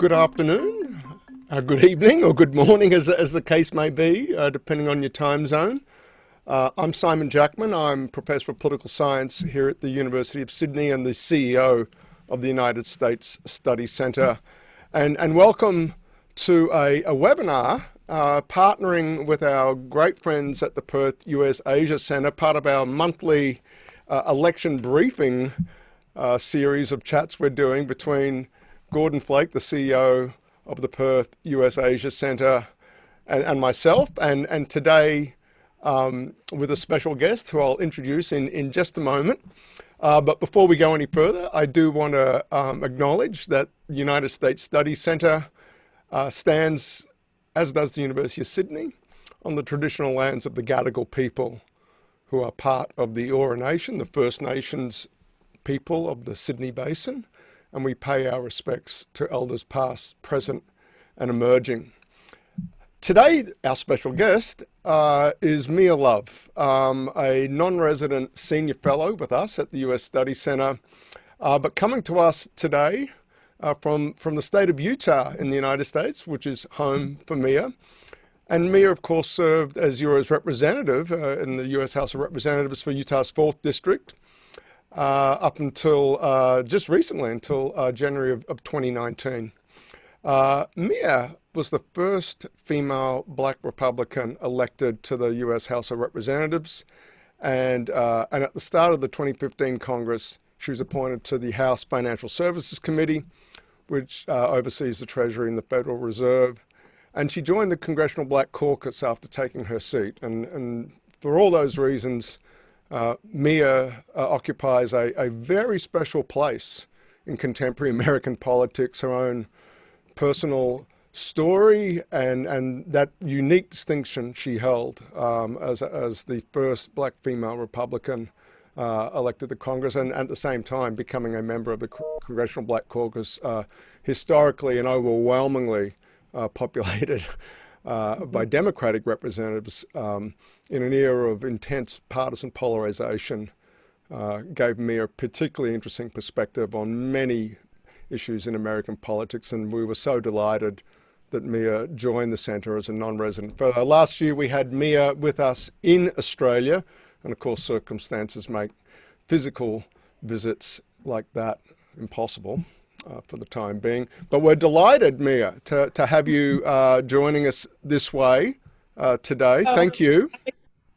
Good afternoon, good evening, or good morning, as the case may be, depending on your time zone. I'm Simon Jackman. I'm Professor of Political Science here at the University of Sydney and the CEO of the United States Study Centre. And welcome to a webinar partnering with our great friends at the Perth US-Asia Centre, part of our monthly election briefing series of chats we're doing between Gordon Flake, the CEO of the Perth US-Asia Centre, and myself, and today with a special guest who I'll introduce in just a moment. But before we go any further, I do want to acknowledge that the United States Study Centre stands, as does the University of Sydney, on the traditional lands of the Gadigal people, who are part of the Eora Nation, the First Nations people of the Sydney Basin, and we pay our respects to elders past, present, and emerging. Today, our special guest is Mia Love, a non-resident senior fellow with us at the US Study Centre, but coming to us today from the state of Utah in the United States, which is home for Mia. And Mia, of course, served as UA's representative in the US House of Representatives for Utah's 4th District, up until just recently, until January of 2019. Mia was the first female black Republican elected to the US House of Representatives, and at the start of the 2015 Congress, she was appointed to the House Financial Services Committee, which oversees the Treasury and the Federal Reserve, and she joined the Congressional Black Caucus after taking her seat, and for all those reasons, Mia occupies a very special place in contemporary American politics, her own personal story and that unique distinction she held as the first black female Republican elected to Congress, and at the same time becoming a member of the Congressional Black Caucus, historically and overwhelmingly populated by Democratic representatives in an era of intense partisan polarization, gave me a particularly interesting perspective on many issues in American politics, and we were so delighted that Mia joined the centre as a non-resident. Last year we had Mia with us in Australia, and of course circumstances make physical visits like that impossible for the time being. But we're delighted, Mia, to have you joining us this way today. Thank you.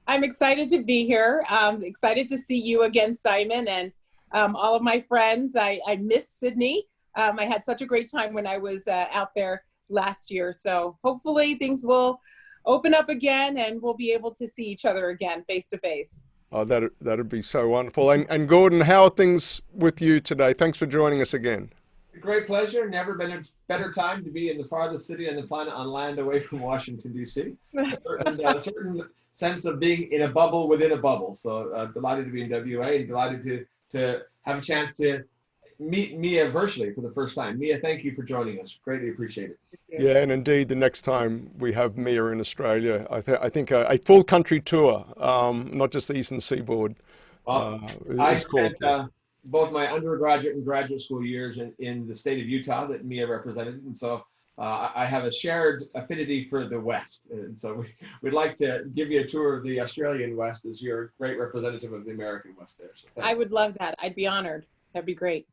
I'm excited to be here. I'm excited to see you again, Simon, and all of my friends. I miss Sydney. I had such a great time when I was out there last year. So hopefully things will open up again and we'll be able to see each other again face to face. Oh, that'd be so wonderful. And Gordon, how are things with you today? Thanks for joining us again. Great pleasure. Never been a better time to be in the farthest city on the planet on land away from Washington, D.C. Certain sense of being in a bubble within a bubble. So delighted to be in WA and delighted to have a chance to meet Mia virtually for the first time. Mia, thank you for joining us. Greatly appreciate it. Yeah, and indeed, the next time we have Mia in Australia, I think a full country tour, not just the Eastern Seaboard. I spent both my undergraduate and graduate school years in the state of Utah that Mia represented, and so I have a shared affinity for the West, and so we'd like to give you a tour of the Australian West as you're a great representative of the American West there. So I would love that. I'd be honored. That'd be great.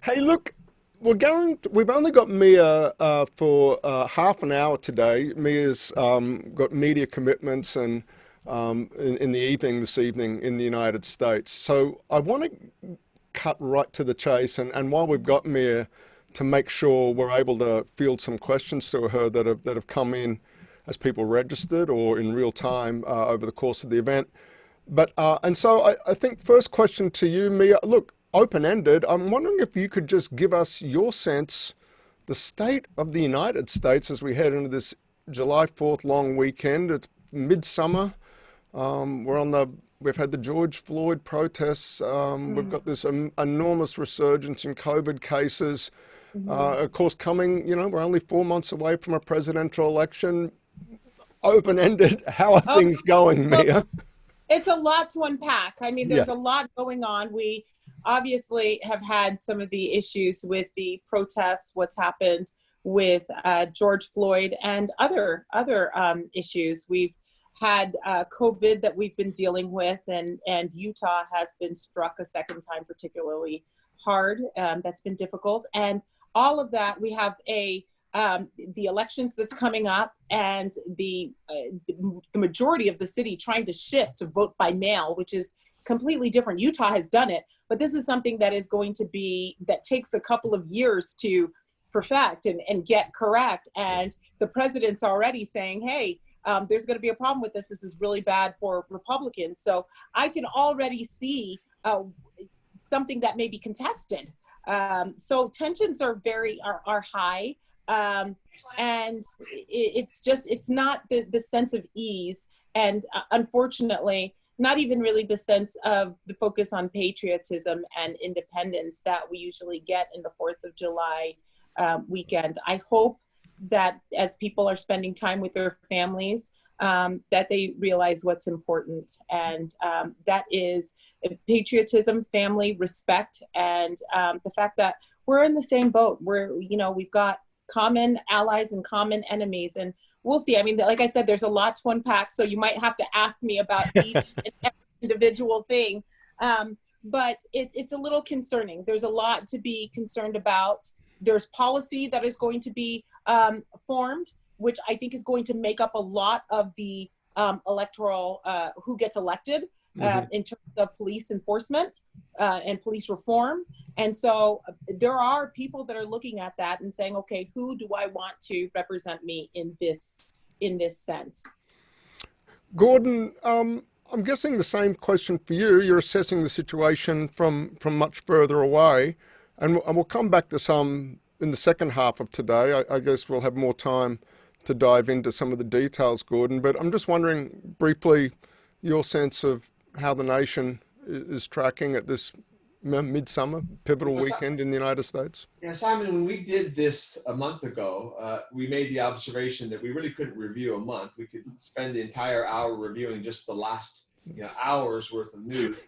Hey, look, we've only got Mia for half an hour today. Mia's got media commitments and in the evening this evening in the United States. So I want to cut right to the chase, and while we've got Mia, to make sure we're able to field some questions to her that have come in as people registered or in real time over the course of the event. But and so I think first question to you, Mia, look, open-ended. I'm wondering if you could just give us your sense, the state of the United States as we head into this July 4th long weekend. It's midsummer. We've had the George Floyd protests. We've got this enormous resurgence in COVID cases. Of course, coming, we're only 4 months away from a presidential election. Open-ended, how are things going, Mia? It's a lot to unpack. I mean, there's a lot going on. We obviously have had some of the issues with the protests, what's happened with George Floyd and other issues. We've had COVID that we've been dealing with, and Utah has been struck a second time particularly hard. That's been difficult. And all of that, we have the elections that's coming up, and the majority of the city trying to shift to vote by mail, which is completely different. Utah has done it, but this is something that is going to be, that takes a couple of years to perfect and get correct. And the president's already saying, hey, there's going to be a problem with this. This is really bad for Republicans. So I can already see something that may be contested. So tensions are high. And it's not the sense of ease. And unfortunately, not even really the sense of the focus on patriotism and independence that we usually get in the 4th of July weekend. I hope that as people are spending time with their families, that they realize what's important. And that is patriotism, family, respect, and the fact that we're in the same boat. We've got common allies and common enemies, and we'll see. I mean, like I said, there's a lot to unpack, so you might have to ask me about each and every individual thing. But it's a little concerning. There's a lot to be concerned about. There's policy that is going to be formed, which I think is going to make up a lot of the electoral, who gets elected in terms of police enforcement and police reform. And so there are people that are looking at that and saying, okay, who do I want to represent me in this sense? Gordon, I'm guessing the same question for you. You're assessing the situation from much further away, and we'll come back to some in the second half of today. I guess we'll have more time to dive into some of the details, Gordon, but I'm just wondering briefly your sense of how the nation is tracking at this midsummer pivotal weekend in the United States. Yeah, Simon, when we did this a month ago, we made the observation that we really couldn't review a month. We could spend the entire hour reviewing just the last hour's worth of news,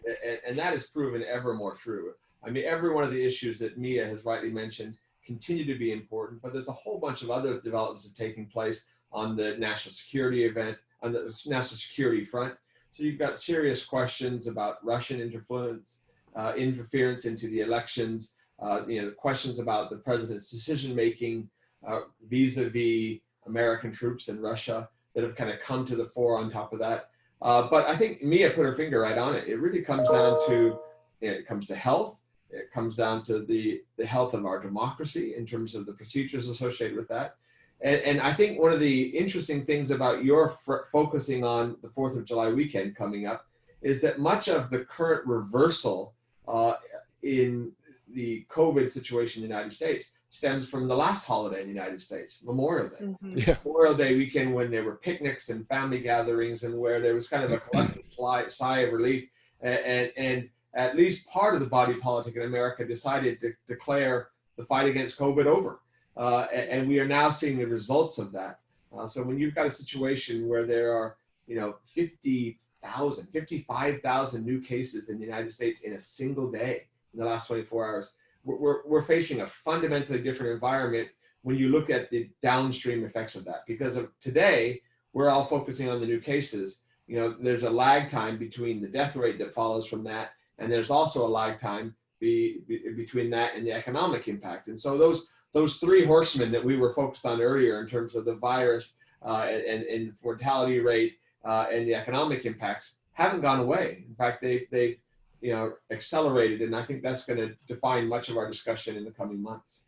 and that has proven ever more true. I mean, every one of the issues that Mia has rightly mentioned continue to be important, but there's a whole bunch of other developments that are taking place on the national security on the national security front. So you've got serious questions about Russian interference into the elections, questions about the president's decision-making vis-a-vis American troops in Russia that have kind of come to the fore on top of that. But I think Mia put her finger right on it. It really comes down to, it comes to health. It comes down to the health of our democracy in terms of the procedures associated with that. And I think one of the interesting things about your focusing on the 4th of July weekend coming up is that much of the current reversal in the COVID situation in the United States stems from the last holiday in the United States, Memorial Day. Yeah. Memorial Day weekend, when there were picnics and family gatherings, and where there was kind of a collective sigh of relief, and at least part of the body politic in America decided to declare the fight against COVID over. And we are now seeing the results of that. So when you've got a situation where there are, 55,000 new cases in the United States in a single day in the last 24 hours, we're facing a fundamentally different environment when you look at the downstream effects of that. Because of today, we're all focusing on the new cases. There's a lag time between the death rate that follows from that, and there's also a lag time between that and the economic impact. And so those three horsemen that we were focused on earlier in terms of the virus and mortality rate and the economic impacts haven't gone away. In fact, they accelerated, and I think that's going to define much of our discussion in the coming months.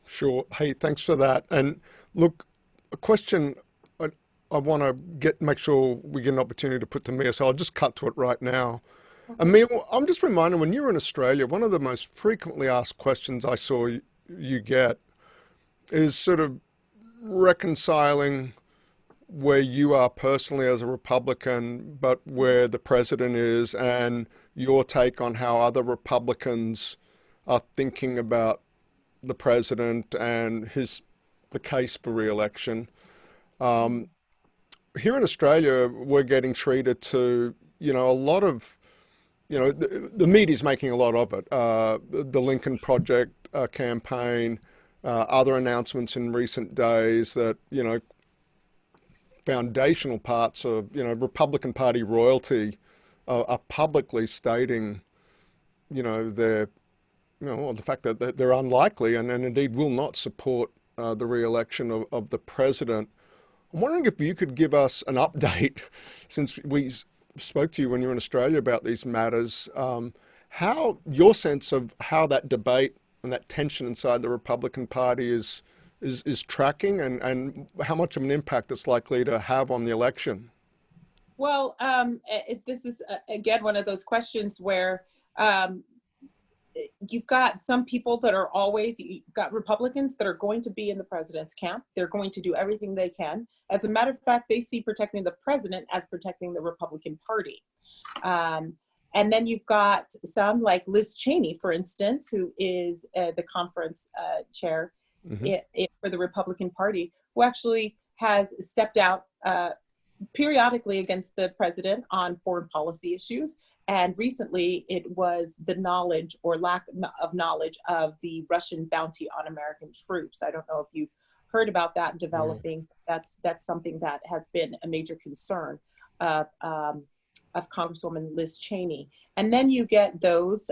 Sure. Hey, thanks for that. And look, a question I want to make sure we get an opportunity to put to Mia, so I'll just cut to it right now. And Mia, I'm just reminded, when you were in Australia, one of the most frequently asked questions I saw you get is sort of reconciling where you are personally as a Republican, but where the president is, and your take on how other Republicans are thinking about the president and the case for re-election. Here in Australia, we're getting treated to, a lot of, you know, the media's making a lot of it. The Lincoln Project campaign, other announcements in recent days that, you know, foundational parts of, you know, Republican Party royalty are publicly stating, you know, their, you know, the fact that they're unlikely and indeed will not support the re-election of the president. I'm wondering if you could give us an update, since we spoke to you when you were in Australia about these matters, how your sense of how that debate and that tension inside the Republican Party is tracking, and how much of an impact it's likely to have on the election. Well, this is, again, one of those questions where you've got some people that are always, you've got Republicans that are going to be in the president's camp. They're going to do everything they can. As a matter of fact, they see protecting the president as protecting the Republican Party. And then you've got some like Liz Cheney, for instance, who is the conference chair for the Republican Party, who actually has stepped out periodically against the president on foreign policy issues. And recently it was the knowledge or lack of knowledge of the Russian bounty on American troops. I don't know if you've heard about that developing. That's something that has been a major concern of Congresswoman Liz Cheney. And then you get those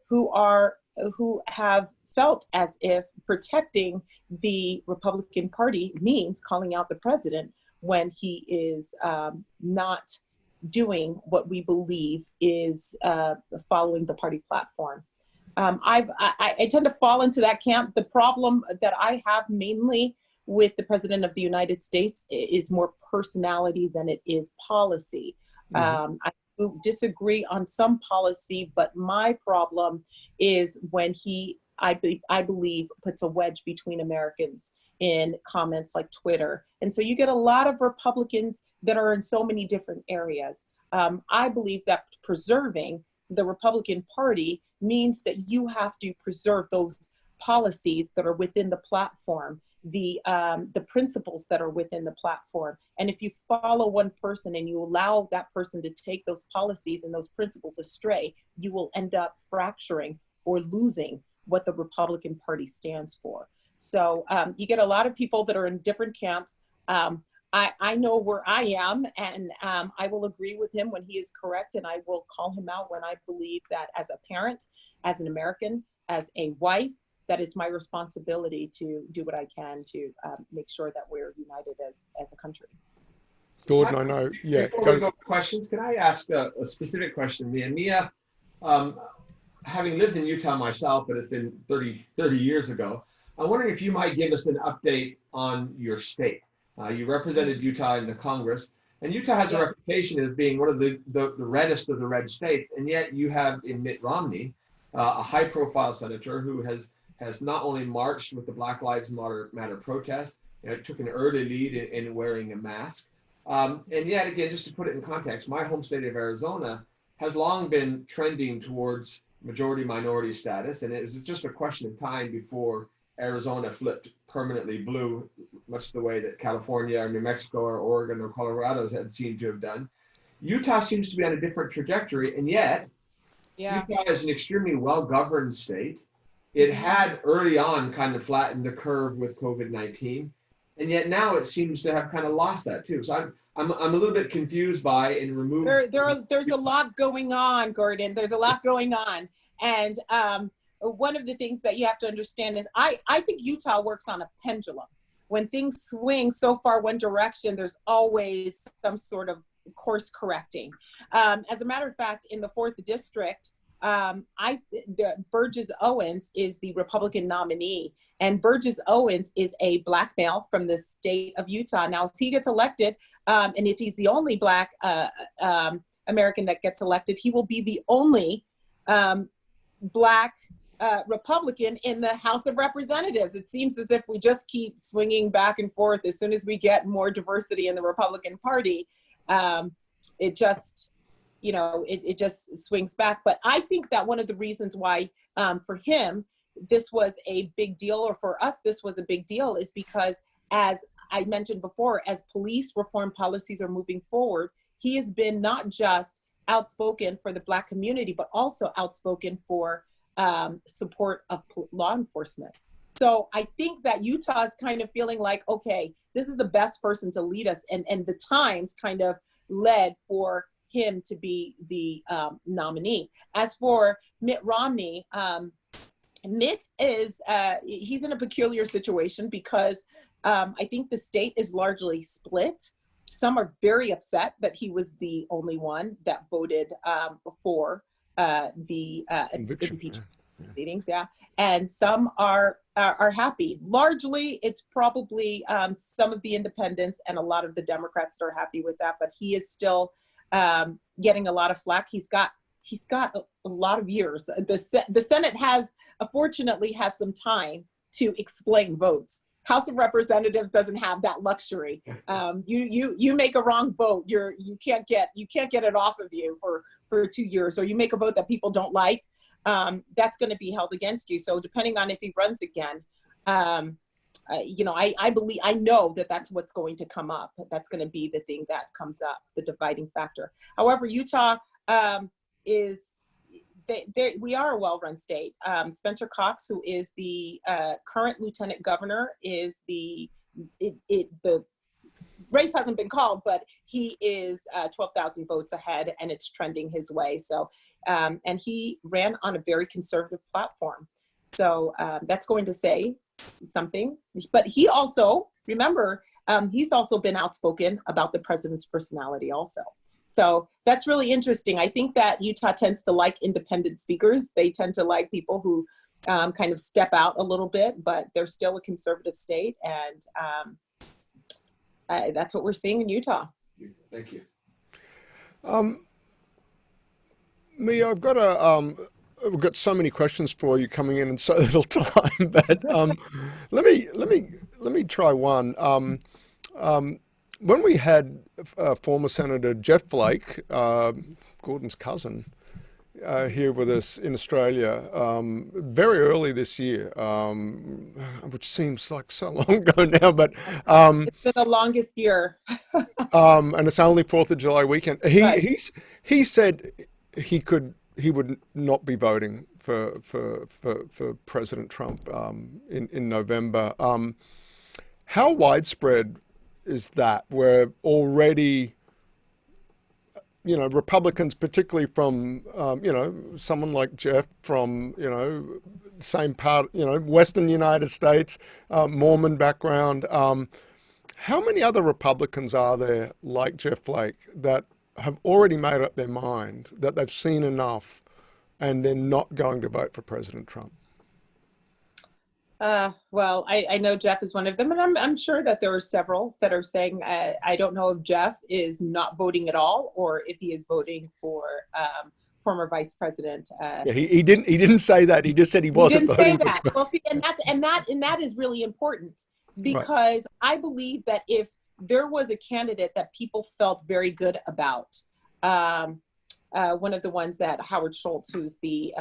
who have felt as if protecting the Republican Party means calling out the president when he is not doing what we believe is following the party platform. I tend to fall into that camp. The problem that I have mainly with the President of the United States is more personality than it is policy. I disagree on some policy, but my problem is when he, I believe, puts a wedge between Americans in comments like Twitter. And so you get a lot of Republicans that are in so many different areas. I believe that preserving the Republican Party means that you have to preserve those policies that are within the platform, the principles that are within the platform. And if you follow one person and you allow that person to take those policies and those principles astray, you will end up fracturing or losing what the Republican Party stands for. So you get a lot of people that are in different camps. I know where I am, and I will agree with him when he is correct, and I will call him out when I believe that as a parent, as an American, as a wife, that it's my responsibility to do what I can to make sure that we're united as a country. Gordon, I know. Yeah. Before we go to questions, can I ask a specific question, Mia? Mia, having lived in Utah myself, but it's been 30 years ago, I'm wondering if you might give us an update on your state. You represented Utah in the Congress, and Utah has a reputation as being one of the reddest of the red states, and yet you have in Mitt Romney, a high-profile senator who has not only marched with the Black Lives Matter protest, took an early lead in wearing a mask, and yet again, just to put it in context, my home state of Arizona has long been trending towards majority-minority status, and it was just a question of time before Arizona flipped permanently blue, much the way that California or New Mexico or Oregon or Colorado had seemed to have done. Utah seems to be on a different trajectory, and yet Utah is an extremely well-governed state. It had early on kind of flattened the curve with COVID-19, and yet now it seems to have kind of lost that too. So I'm a little bit confused by and removed. There's a lot going on, Gordon. There's a lot going on, and one of the things that you have to understand is I think Utah works on a pendulum. When things swing so far one direction, there's always some sort of course correcting. As a matter of fact, in the 4th District, Burgess Owens is the Republican nominee, and Burgess Owens is a Black male from the state of Utah. Now, if he gets elected, and if he's the only Black American that gets elected, he will be the only Black Republican in the House of Representatives. It seems as if we just keep swinging back and forth. As soon as we get more diversity in the Republican Party, it just, it just swings back. But I think that one of the reasons why for him, this was a big deal, or for us, this was a big deal, is because, as I mentioned before, as police reform policies are moving forward, he has been not just outspoken for the Black community, but also outspoken for support of law enforcement. So I think that Utah is kind of feeling like, okay, this is the best person to lead us. And the Times kind of led for him to be the nominee. As for Mitt Romney, Mitt is, he's in a peculiar situation because I think the state is largely split. Some are very upset that he was the only one that voted for the impeachment proceedings, and some are happy. Largely, it's probably some of the independents and a lot of the Democrats are happy with that, but he is still getting a lot of flack. He's got a lot of years. The Senate fortunately has some time to explain votes. House of Representatives doesn't have that luxury. You make a wrong vote, you can't get it off of you for 2 years, or you make a vote that people don't like, that's going to be held against you. So depending on if he runs again, I know that that's what's going to come up. That's going to be the thing that comes up, the dividing factor. However, Utah we are a well-run state. Spencer Cox, who is the current lieutenant governor, is the race hasn't been called, but he is 12,000 votes ahead, and it's trending his way. So, and he ran on a very conservative platform. So that's going to say something. But he also, remember, he's also been outspoken about the president's personality also. So that's really interesting. I think that Utah tends to like independent speakers. They tend to like people who kind of step out a little bit, but they're still a conservative state. And that's what we're seeing in Utah. Thank you. Mia, we've got so many questions for you coming in so little time, but let me try one. When we had former Senator Jeff Flake, Gordon's cousin, here with us in Australia very early this year, which seems like so long ago now, but it's been the longest year. And it's only 4th of July weekend. Right. He said he would not be voting for President Trump in November. How widespread is that, where already, Republicans, particularly from, someone like Jeff from, same part, Western United States, Mormon background. How many other Republicans are there like Jeff Flake that have already made up their mind that they've seen enough and they're not going to vote for President Trump? Well, I know Jeff is one of them, and I'm sure that there are several that are saying, I don't know if Jeff is not voting at all, or if he is voting for former Vice President. Yeah, he didn't say that. He just said he wasn't voting. He didn't say that. Well, see, and that is really important, because right. I believe that if there was a candidate that people felt very good about, one of the ones that Howard Schultz, who is the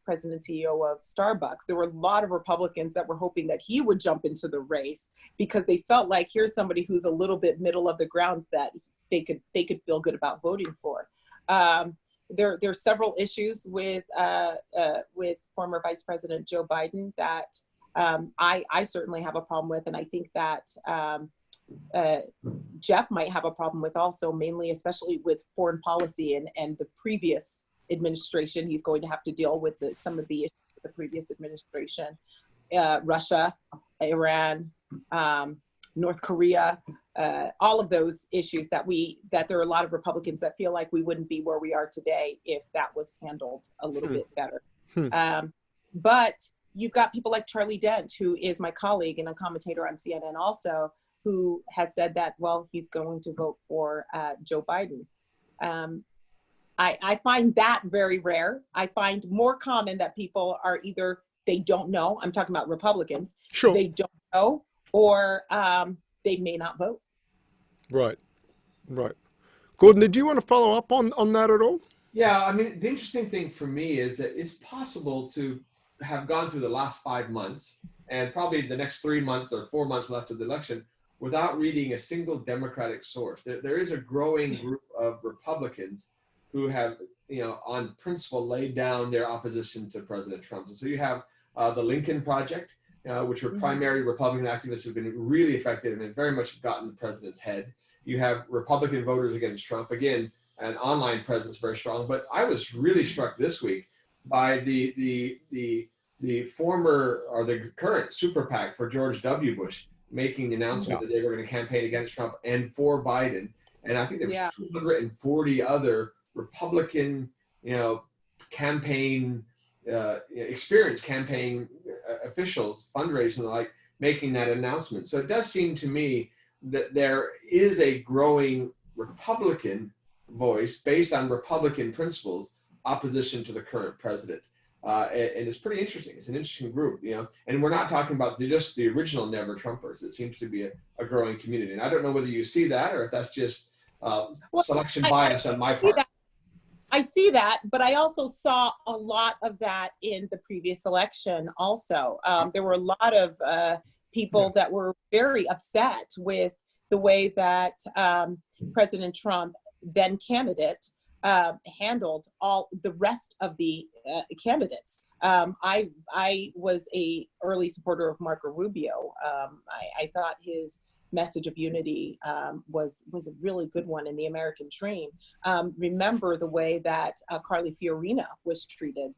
president and CEO of Starbucks, there were a lot of Republicans that were hoping that he would jump into the race, because they felt like here's somebody who's a little bit middle of the ground that they could feel good about voting for. There are several issues with former Vice President Joe Biden that I certainly have a problem with, and I think that Jeff might have a problem with also, mainly, especially with foreign policy and the previous administration. He's going to have to deal with some of the issues with the previous administration, Russia, Iran, North Korea, all of those issues that there are a lot of Republicans that feel like we wouldn't be where we are today if that was handled a little bit better. But you've got people like Charlie Dent, who is my colleague and a commentator on CNN also, who has said that, well, he's going to vote for Joe Biden. I find that very rare. I find more common that people are either they don't know, I'm talking about Republicans, sure, they don't know, or they may not vote. Right. Gordon, did you want to follow up on that at all? Yeah, I mean, the interesting thing for me is that it's possible to have gone through the last 5 months and probably the next 3 months or 4 months left of the election without reading a single Democratic source. There is a growing group of Republicans who have, on principle, laid down their opposition to President Trump. And so you have the Lincoln Project, which were primary Republican activists who've been really effective and have very much gotten the president's head. You have Republican voters against Trump. Again, an online presence very strong. But I was really struck this week by the former or the current super PAC for George W. Bush making the announcement that they were going to campaign against Trump and for Biden. And I think there was 240 other Republican, campaign, experienced campaign officials, fundraising and the like, making that announcement. So it does seem to me that there is a growing Republican voice based on Republican principles, opposition to the current president. And it's pretty interesting. It's an interesting group, and we're not talking about just the original Never Trumpers. It seems to be a growing community. And I don't know whether you see that or if that's just selection bias on my part. I see that, but I also saw a lot of that in the previous election also. There were a lot of people that were very upset with the way that President Trump, then candidate, handled all the rest of the candidates. I was a early supporter of Marco Rubio. I thought his message of unity was a really good one in the American dream. Remember the way that Carly Fiorina was treated.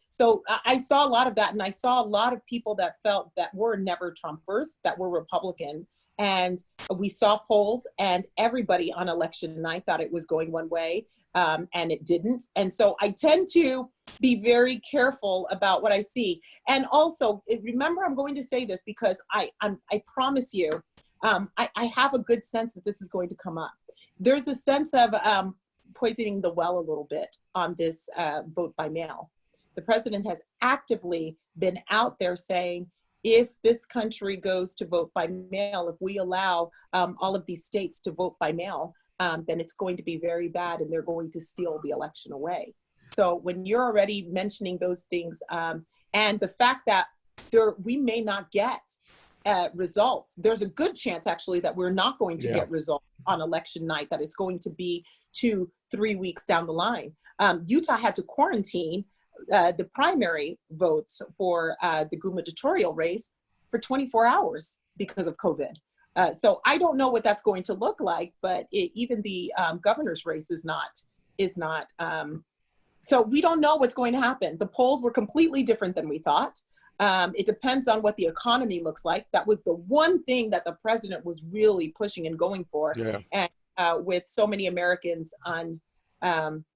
So I saw a lot of that, and I saw a lot of people that felt that were never Trumpers, that were Republican. And we saw polls, and everybody on election night thought it was going one way, and it didn't. And so I tend to be very careful about what I see. And also, remember, I'm going to say this because I promise you, I have a good sense that this is going to come up. There's a sense of poisoning the well a little bit on this vote by mail. The president has actively been out there saying, if this country goes to vote by mail, if we allow all of these states to vote by mail, then it's going to be very bad, and they're going to steal the election away. So when you're already mentioning those things, and the fact that we may not get results, there's a good chance actually that we're not going to get results on election night, that it's going to be 2-3 weeks down the line. Utah had to quarantine the primary votes for the gubernatorial race for 24 hours because of COVID. So I don't know what that's going to look like, but even the governor's race is not. So we don't know what's going to happen. The polls were completely different than we thought. It depends on what the economy looks like. That was the one thing that the president was really pushing and going for. And with so many Americans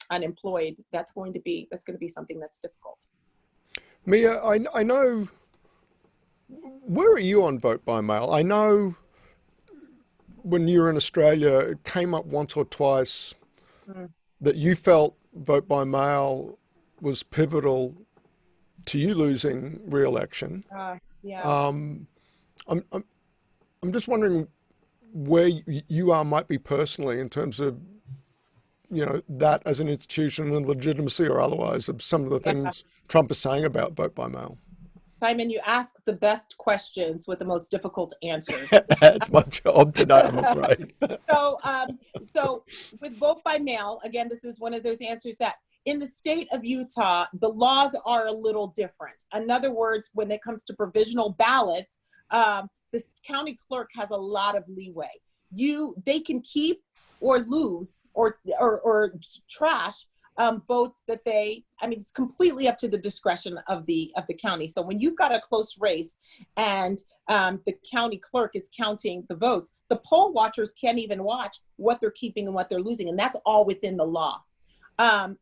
unemployed, that's going to be something that's difficult. Mia, I know, where are you on vote by mail? I know when you were in Australia, it came up once or twice that you felt vote by mail was pivotal to you losing re-election. I'm just wondering where you might be personally in terms of, that as an institution and legitimacy or otherwise of some of the things Trump is saying about vote by mail. Simon, you ask the best questions with the most difficult answers. It's my job to know, I'm afraid. So with vote by mail, again, this is one of those answers that in the state of Utah, the laws are a little different. In other words, when it comes to provisional ballots, the county clerk has a lot of leeway. They can keep or lose or trash votes that it's completely up to the discretion of the county. So when you've got a close race and the county clerk is counting the votes, the poll watchers can't even watch what they're keeping and what they're losing, and that's all within the law.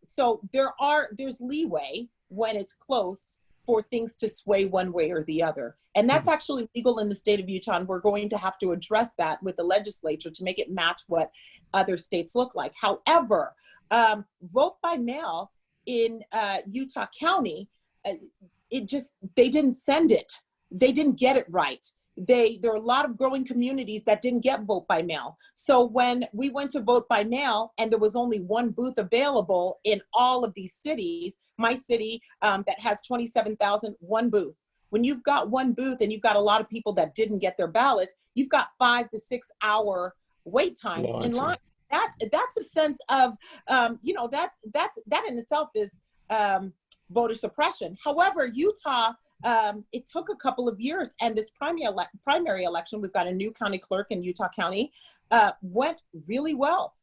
So there's leeway when it's close for things to sway one way or the other. And that's actually legal in the state of Utah, and we're going to have to address that with the legislature to make it match what other states look like. However, vote by mail in Utah County, they didn't send it. They didn't get it right. There are a lot of growing communities that didn't get vote by mail. So when we went to vote by mail and there was only one booth available in all of these cities, my city that has 27,000, one booth. When you've got one booth and you've got a lot of people that didn't get their ballots, you've got 5 to 6 hour wait times in line. That's a sense of, that in itself is voter suppression. However, Utah, it took a couple of years, and this primary election, we've got a new county clerk in Utah County, went really well.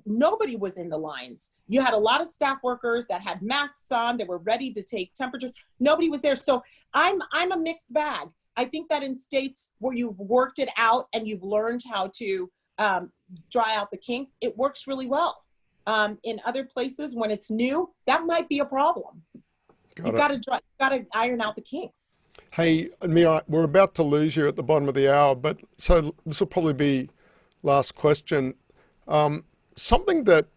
Nobody was in the lines. You had a lot of staff workers that had masks on, they were ready to take temperatures. Nobody was there. So I'm a mixed bag. I think that in states where you've worked it out and you've learned how to dry out the kinks, it works really well. In other places, when it's new, that might be a problem. You've got to iron out the kinks. Hey, Mia, we're about to lose you at the bottom of the hour, but so this will probably be last question. Something that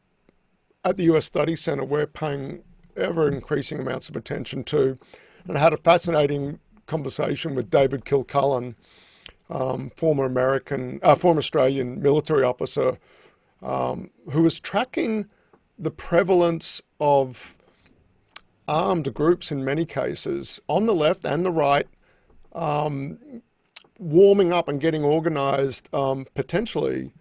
at the US Study Center we're paying ever increasing amounts of attention to, and I had a fascinating conversation with David Kilcullen, former Australian military officer, who was tracking the prevalence of armed groups in many cases on the left and the right, warming up and getting organized potentially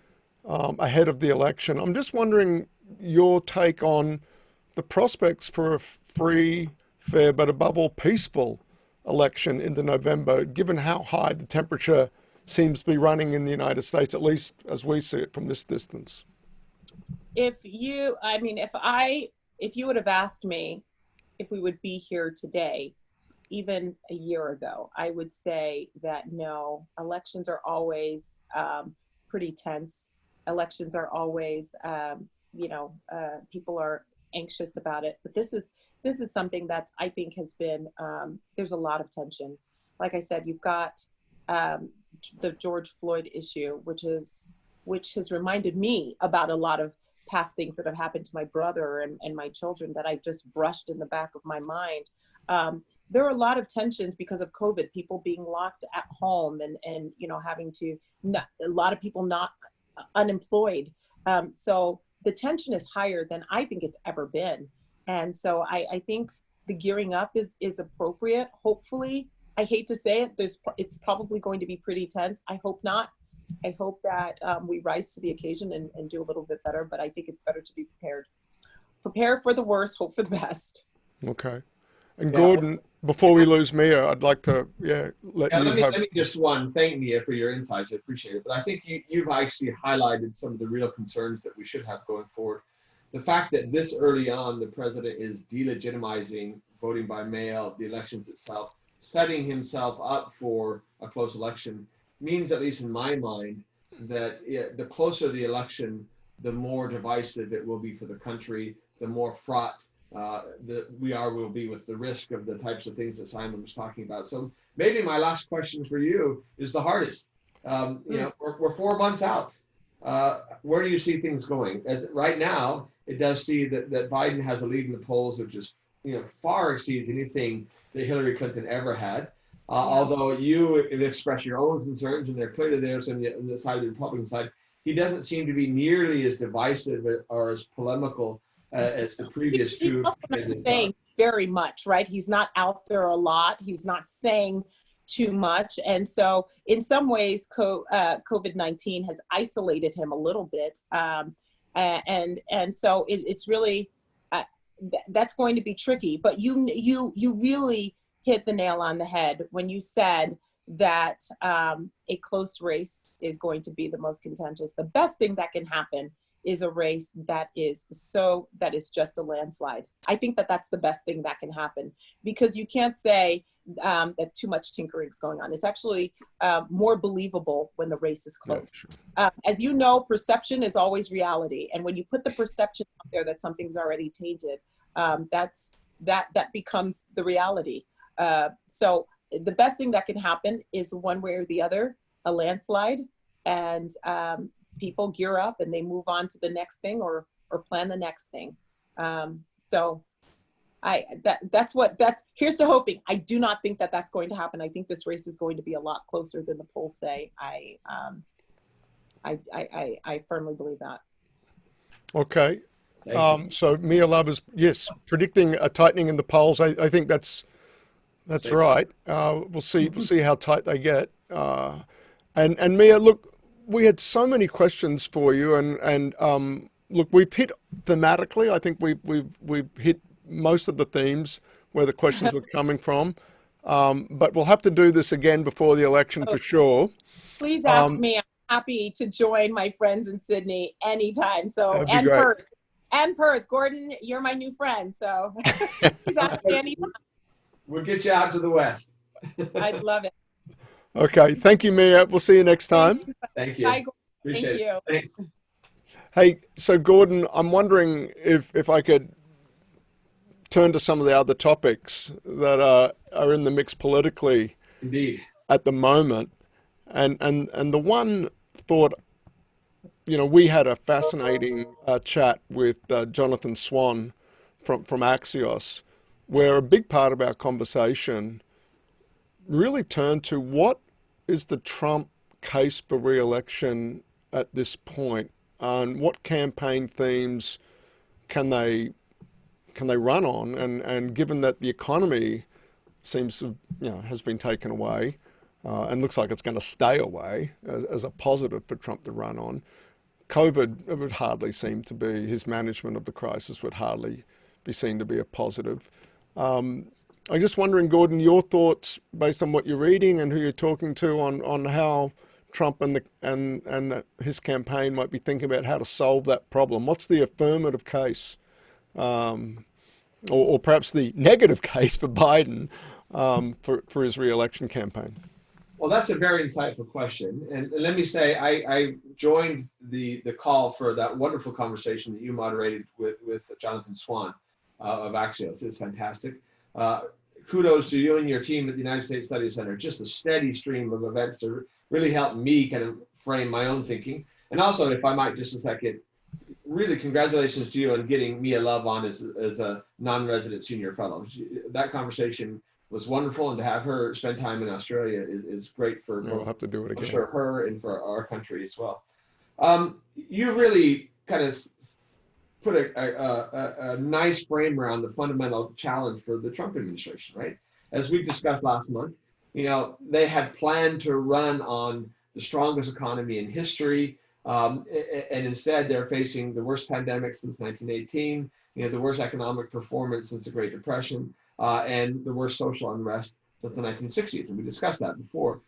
ahead of the election. I'm just wondering your take on the prospects for a free, fair, but above all peaceful election into November, given how high the temperature seems to be running in the United States, at least as we see it from this distance. If you would have asked me if we would be here today, even a year ago, I would say that no, elections are always pretty tense. Elections are always, people are anxious about it. But this is something that I think has been, there's a lot of tension. Like I said, you've got the George Floyd issue, which has reminded me about a lot of past things that have happened to my brother and my children that I just brushed in the back of my mind. There are a lot of tensions because of COVID, people being locked at home and having to, a lot of people not unemployed. So the tension is higher than I think it's ever been. And so I think the gearing up is appropriate. Hopefully, I hate to say it, it's probably going to be pretty tense. I hope not. I hope that we rise to the occasion and do a little bit better, but I think it's better to be prepared. Prepare for the worst, hope for the best. Okay. And Gordon, before we lose Mia, I'd like to, let me just thank Mia for your insights. I appreciate it. But I think you've actually highlighted some of the real concerns that we should have going forward. The fact that this early on, the president is delegitimizing voting by mail, the elections itself, setting himself up for a close election, means, at least in my mind, that the closer the election, the more divisive it will be for the country, the more fraught will be with the risk of the types of things that Simon was talking about. So maybe my last question for you is the hardest. We're 4 months out. Where do you see things going? Right now, it does see that Biden has a lead in the polls, which is far exceeds anything that Hillary Clinton ever had. Although you express your own concerns, and they're clearly theirs on the side of the Republican side, he doesn't seem to be nearly as divisive or as polemical as the previous two. He's also not saying very much, right? He's not out there a lot. He's not saying too much. And so in some ways, COVID-19 has isolated him a little bit. And so it's really, that's going to be tricky. But you really hit the nail on the head when you said that a close race is going to be the most contentious. The best thing that can happen is a race that is just a landslide. I think that that's the best thing that can happen, because you can't say that too much tinkering is going on. It's actually more believable when the race is close. Yeah, sure. As you know, perception is always reality. And when you put the perception out there that something's already tainted, that becomes the reality. So the best thing that can happen is one way or the other, a landslide, and people gear up and they move on to the next thing or plan the next thing. So here's to hoping. I do not think that that's going to happen. I think this race is going to be a lot closer than the polls say. I firmly believe that. Okay. So Mia Love is, yes, predicting a tightening in the polls. I think that's That's Say, right. We'll see. We'll see how tight they get. And Mia, look, we had so many questions for you, and look, we've hit thematically. I think we've hit most of the themes where the questions were coming from. But we'll have to do this again before the election for sure. Please ask me. I'm happy to join my friends in Sydney anytime. So, That'd be and great. Perth. And Perth. Gordon, you're my new friend. So please ask me anytime. we'll get you out to the west. I'd love it. Okay. Thank you, Mia. We'll see you next time. Thank you. Bye, Gordon. Appreciate Thank it. you. Thanks. Hey, so Gordon, I'm wondering if I could turn to some of the other topics that are in the mix politically Indeed. at the moment. And the one thought, you know, we had a fascinating chat with Jonathan Swan from Axios, where a big part of our conversation really turned to what is the Trump case for re-election at this point, and what campaign themes can they run on, and given that the economy seems to, you know, has been taken away and looks like it's going to stay away as a positive for Trump to run on. COVID, it would hardly seem to be, his management of the crisis would hardly be seen to be a positive. I'm just wondering, Gordon, your thoughts based on what you're reading and who you're talking to on how Trump and his campaign might be thinking about how to solve that problem. What's the affirmative case, or perhaps the negative case for Biden for his re-election campaign? Well, that's a very insightful question. And let me say, I joined the call for that wonderful conversation that you moderated with Jonathan Swan of Axios. It's fantastic. Kudos to you and your team at the United States Study Center. Just a steady stream of events to really help me kind of frame my own thinking. And also, if I might just a second, really congratulations to you on getting Mia Love on as a non-resident senior fellow. That conversation was wonderful, and to have her spend time in Australia is great for We'll have to do it again. I'm sure her and for our country as well. You really kind of put a nice frame around the fundamental challenge for the Trump administration, right? As we discussed last month, you know, they had planned to run on the strongest economy in history, and instead they're facing the worst pandemic since 1918, you know, the worst economic performance since the Great Depression, and the worst social unrest since the 1960s, and we discussed that before.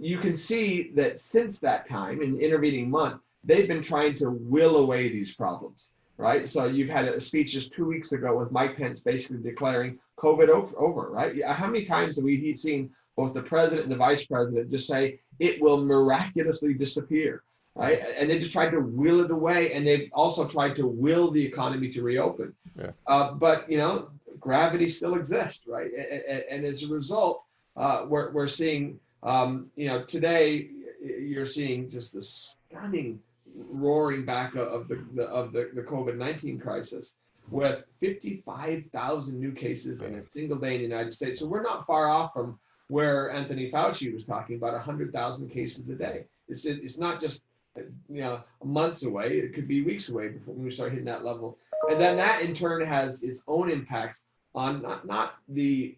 You can see that since that time, in the intervening month, they've been trying to will away these problems, right? So you've had a speech just 2 weeks ago with Mike Pence basically declaring COVID over, right? How many times have we seen both the president and the vice president just say it will miraculously disappear, right? And they just tried to will it away, and they've also tried to will the economy to reopen. Yeah. But, you know, gravity still exists, right? And as a result, we're seeing, you know, today you're seeing just this stunning roaring back of the COVID-19 crisis, with 55,000 new cases in a single day in the United States. So we're not far off from where Anthony Fauci was talking about 100,000 cases a day. It's not just, you know, months away. It could be weeks away before we start hitting that level. And then that in turn has its own impacts on not the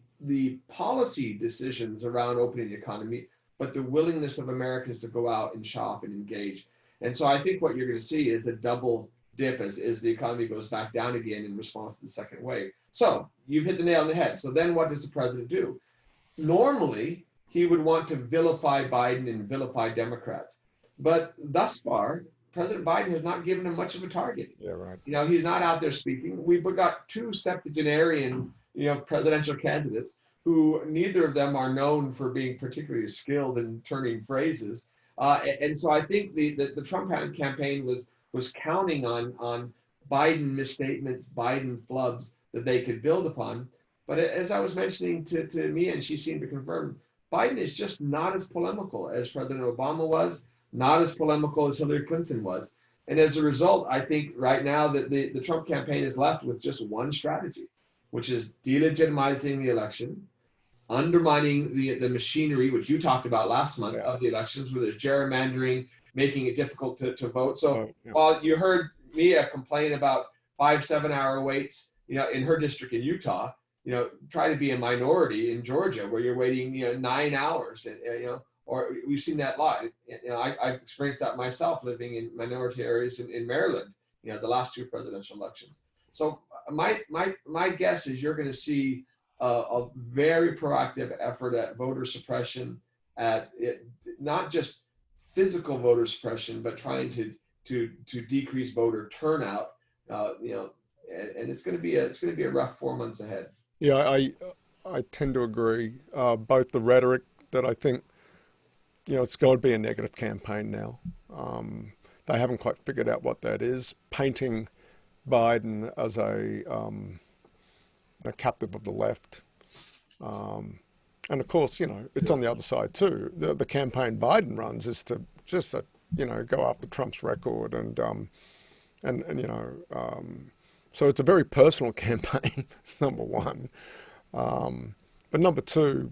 policy decisions around opening the economy, but the willingness of Americans to go out and shop and engage. And so I think what you're going to see is a double dip as the economy goes back down again in response to the second wave. So you've hit the nail on the head. So then what does the president do? Normally, he would want to vilify Biden and vilify Democrats. But thus far, President Biden has not given him much of a target. Yeah, right. You know, he's not out there speaking. We've got two septuagenarian, you know, presidential candidates who neither of them are known for being particularly skilled in turning phrases. And so I think the Trump campaign was counting on Biden misstatements, Biden flubs that they could build upon. But as I was mentioning to Mia, and she seemed to confirm, Biden is just not as polemical as President Obama was, not as polemical as Hillary Clinton was. And as a result, I think right now that the Trump campaign is left with just one strategy, which is delegitimizing the election, undermining the machinery, which you talked about last month, of the elections, where there's gerrymandering, making it difficult to vote. So while you heard Mia complain about 5-7 hour waits, you know, in her district in Utah, try to be a minority in Georgia where you're waiting, 9 hours, and, or we've seen that a lot. I've experienced that myself living in minority areas in Maryland, the last two presidential elections. So my guess is you're going to see a very proactive effort at voter suppression, at not just physical voter suppression, but trying to decrease voter turnout. And it's going to be a rough 4 months ahead. Yeah, I tend to agree. Both the rhetoric that I think, it's got to be a negative campaign now. They haven't quite figured out what that is. Painting Biden as a captive of the left. And of course, it's on the other side too. The campaign Biden runs is to just, go after Trump's record so it's a very personal campaign, number one. But number two,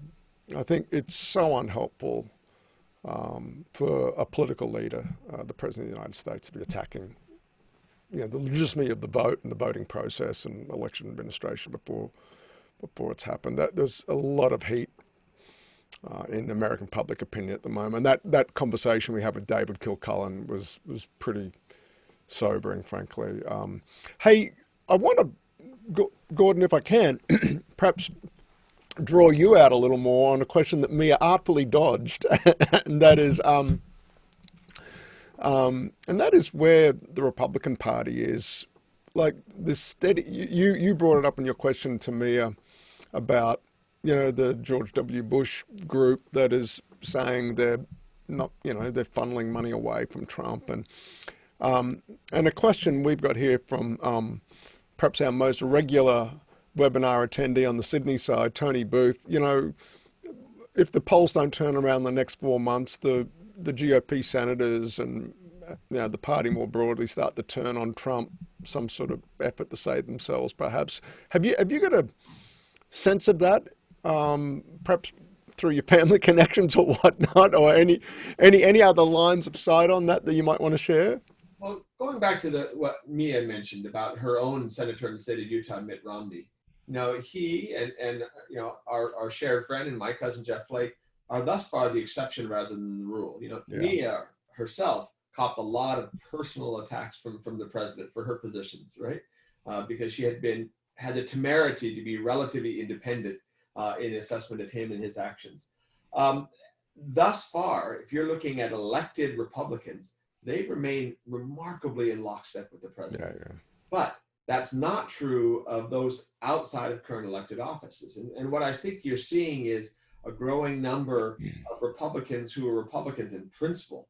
I think it's so unhelpful for a political leader, the President of the United States, to be attacking the legitimacy of the vote and the voting process and election administration before it's happened. There's a lot of heat in American public opinion at the moment. That conversation we had with David Kilcullen was pretty sobering, frankly. Hey, I want to, Gordon, if I can, perhaps draw you out a little more on a question that Mia artfully dodged, and that is where the Republican Party is. Like this steady, you brought it up in your question to Mia about the George W. Bush group that is saying they're not, they're funneling money away from Trump, and a question we've got here from perhaps our most regular webinar attendee on the Sydney side, Tony Booth. If the polls don't turn around the next 4 months, the GOP senators and the party more broadly start to turn on Trump, some sort of effort to save themselves, perhaps. Have you got a sense of that, perhaps through your family connections or whatnot, or any other lines of sight on that you might want to share? Well, going back to what Mia mentioned about her own senator in the state of Utah, Mitt Romney, he and our shared friend and my cousin Jeff Flake are thus far the exception rather than the rule. Mia herself copped a lot of personal attacks from the president for her positions, right? Because she had the temerity to be relatively independent in assessment of him and his actions. Thus far, if you're looking at elected Republicans, they remain remarkably in lockstep with the president. Yeah. But that's not true of those outside of current elected offices. And what I think you're seeing is a growing number of Republicans who are Republicans in principle,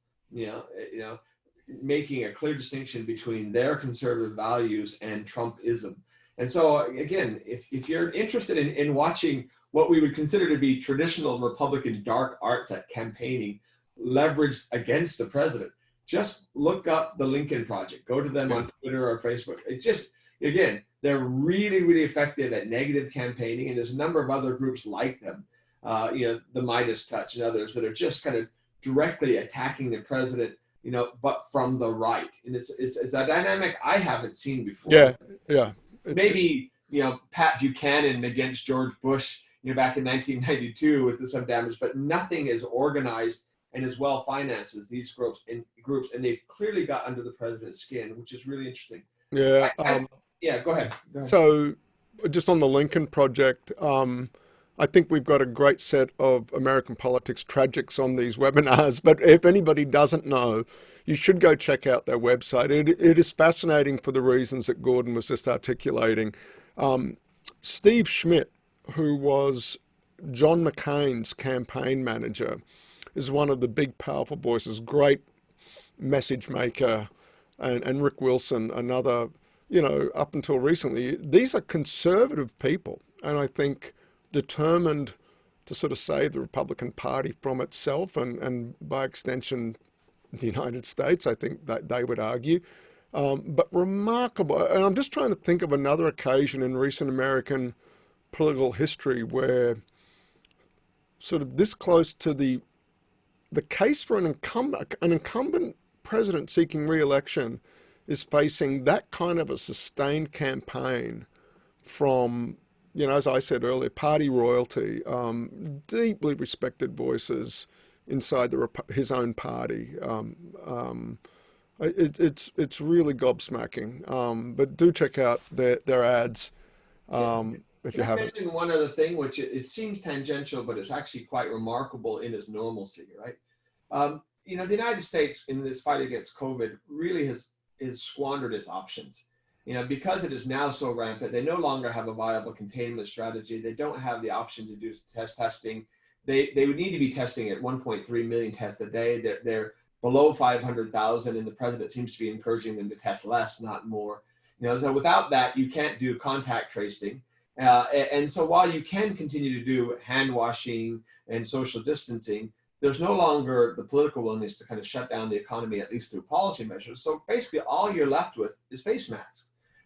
making a clear distinction between their conservative values and Trumpism. And so, again, if you're interested in watching what we would consider to be traditional Republican dark arts at campaigning leveraged against the president, just look up the Lincoln Project. Go to them on Twitter or Facebook. It's just, again, they're really, really effective at negative campaigning. And there's a number of other groups like them, the Midas Touch and others that are just kind of directly attacking the president, but from the right. And it's a dynamic I haven't seen before. Yeah. Maybe, Pat Buchanan against George Bush, back in 1992 with some damage, but nothing is organized and as well financed as these groups, and they've clearly got under the president's skin, which is really interesting. Yeah. Go ahead. So, just on the Lincoln Project, I think we've got a great set of American politics tragics on these webinars. But if anybody doesn't know, you should go check out their website. It is fascinating for the reasons that Gordon was just articulating. Steve Schmidt, who was John McCain's campaign manager, is one of the big, powerful voices, great message maker, and Rick Wilson, another, up until recently, these are conservative people, and I think determined to sort of save the Republican Party from itself and by extension, the United States, I think that they would argue. But remarkable, and I'm just trying to think of another occasion in recent American political history where sort of this close to the case for an incumbent president seeking re-election is facing that kind of a sustained campaign from you know, as I said earlier, party royalty, deeply respected voices inside his own party. It's really gobsmacking. But do check out their ads if you Can I haven't. mention one other thing, which it seems tangential, but it's actually quite remarkable in its normalcy, right? You know, the United States in this fight against COVID really has squandered its options. You know, because it is now so rampant, they no longer have a viable containment strategy. They don't have the option to do testing. They would need to be testing at 1.3 million tests a day. They're below 500,000, and the president seems to be encouraging them to test less, not more. You know, so without that, you can't do contact tracing. And so while you can continue to do hand washing and social distancing, there's no longer the political willingness to kind of shut down the economy, at least through policy measures. So basically all you're left with is face masks.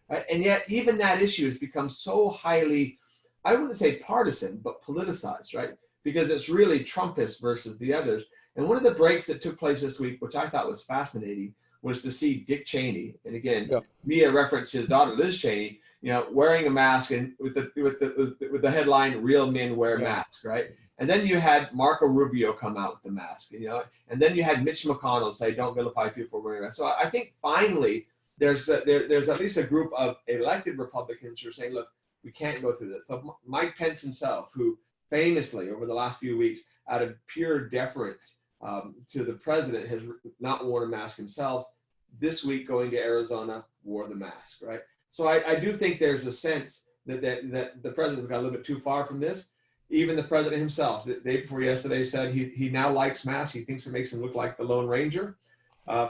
Right? And yet even that issue has become so highly, I wouldn't say partisan, but politicized, right? Because it's really Trumpist versus the others. And one of the breaks that took place this week, which I thought was fascinating, was to see Dick Cheney, and again, via reference his daughter Liz Cheney, you know, wearing a mask and with the headline "Real Men Wear Masks," right? And then you had Marco Rubio come out with the mask, you know, and then you had Mitch McConnell say, "Don't vilify people for wearing masks." So I think finally there's at least a group of elected Republicans who are saying, "Look, we can't go through this." So Mike Pence himself, who famously over the last few weeks, out of pure deference to the president, has not worn a mask himself. This week, going to Arizona, wore the mask, right? So I do think there's a sense that the president's got a little bit too far from this. Even the president himself, the day before yesterday, said he now likes masks. He thinks it makes him look like the Lone Ranger.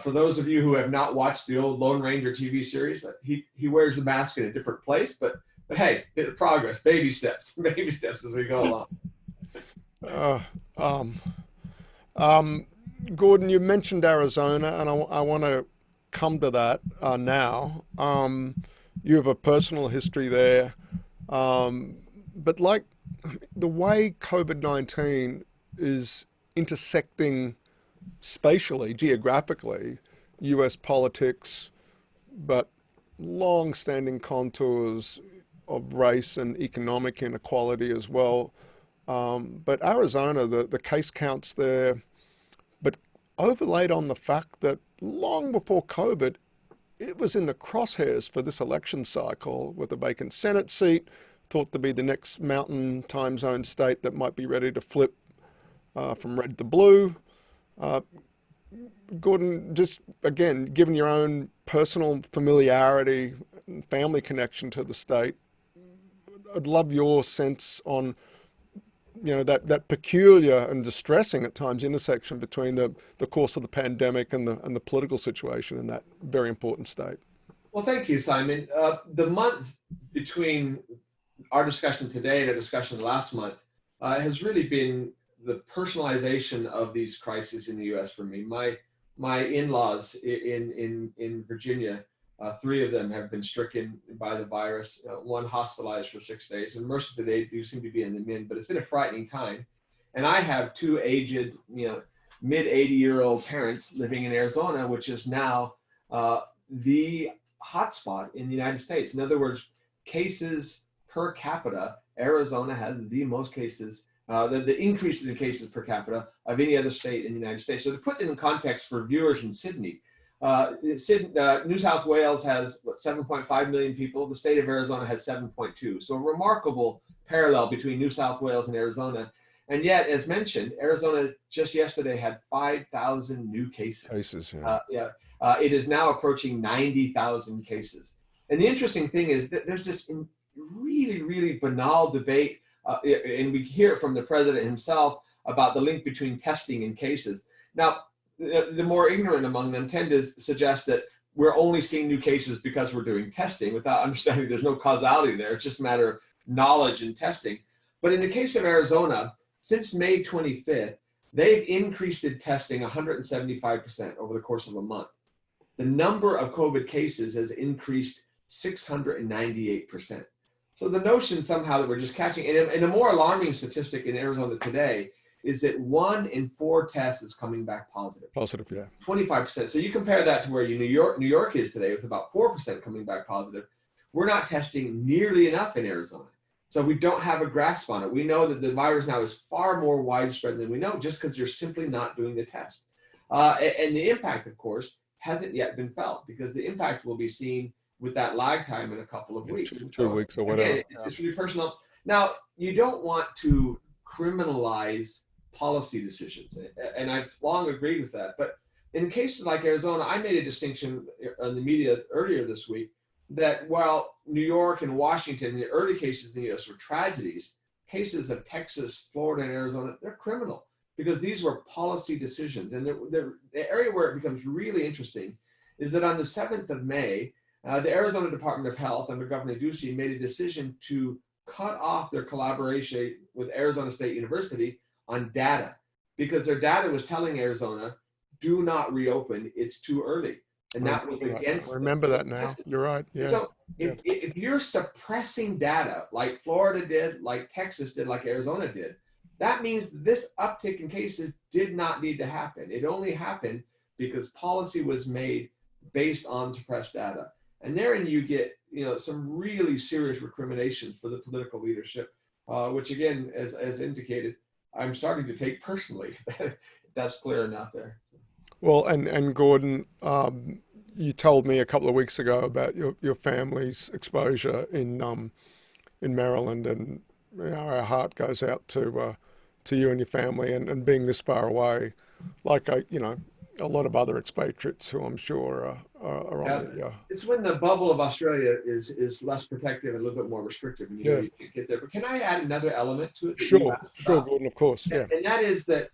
For those of you who have not watched the old Lone Ranger TV series, he wears the mask in a different place, but hey, bit of progress, baby steps as we go along. Gordon, you mentioned Arizona, and I want to come to that now. You have a personal history there, but like the way COVID-19 is intersecting spatially, geographically, US politics, but long-standing contours of race and economic inequality as well. But Arizona, the case counts there, but overlaid on the fact that long before COVID, it was in the crosshairs for this election cycle with a vacant Senate seat, thought to be the next mountain time zone state that might be ready to flip from red to blue. Gordon, just again, given your own personal familiarity and family connection to the state, I'd love your sense on, you know, that peculiar and distressing at times intersection between the course of the pandemic and the political situation in that very important state. Well, thank you, Simon. The month between our discussion today and a discussion last month has really been the personalization of these crises in the U.S. for me. My in-laws in Virginia, 3 of them have been stricken by the virus, 1 hospitalized for 6 days, and mercifully they do seem to be in the min, but it's been a frightening time. And I have 2 aged, mid 80-year-old parents living in Arizona, which is now the hotspot in the United States. In other words, cases per capita, Arizona has the most cases, the increases in cases per capita of any other state in the United States. So to put it in context for viewers in Sydney, New South Wales has 7.5 million people. The state of Arizona has 7.2. So a remarkable parallel between New South Wales and Arizona. And yet, as mentioned, Arizona just yesterday had 5,000 new cases. It is now approaching 90,000 cases. And the interesting thing is that there's this really, really banal debate, and we hear it from the president himself about the link between testing and cases. Now, the more ignorant among them tend to suggest that we're only seeing new cases because we're doing testing without understanding there's no causality there. It's just a matter of knowledge and testing. But in the case of Arizona, since May 25th, they've increased the testing 175% over the course of a month. The number of COVID cases has increased 698%. So the notion somehow that we're just catching, and a more alarming statistic in Arizona today is that 1 in 4 tests is coming back positive. Positive, yeah. 25%. So you compare that to where New York is today with about 4% coming back positive. We're not testing nearly enough in Arizona. So we don't have a grasp on it. We know that the virus now is far more widespread than we know just because you're simply not doing the test. And the impact, of course, hasn't yet been felt because the impact will be seen with that lag time in a couple of weeks. And so, 2 weeks or whatever. again, it's really personal. Now, you don't want to criminalize policy decisions, and I've long agreed with that. But in cases like Arizona, I made a distinction on the media earlier this week that while New York and Washington, in the early cases in the U.S. were tragedies, cases of Texas, Florida, and Arizona, they're criminal because these were policy decisions. And the area where it becomes really interesting is that on the 7th of May, the Arizona Department of Health under Governor Ducey made a decision to cut off their collaboration with Arizona State University on data because their data was telling Arizona, do not reopen, it's too early. And that was against. I remember that now. You're right. Yeah. So if you're suppressing data like Florida did, like Texas did, like Arizona did, that means this uptick in cases did not need to happen. It only happened because policy was made based on suppressed data. And therein you get, some really serious recriminations for the political leadership, which again, as indicated, I'm starting to take personally. If that's clear enough there. Well, and Gordon, you told me a couple of weeks ago about your family's exposure in Maryland, and our heart goes out to you and your family, and being this far away, like a lot of other expatriates who I'm sure are on the. It's when the bubble of Australia is less protective and a little bit more restrictive, and you can't get there. But can I add another element to it? Sure, Gordon, of course. Yeah, and that is that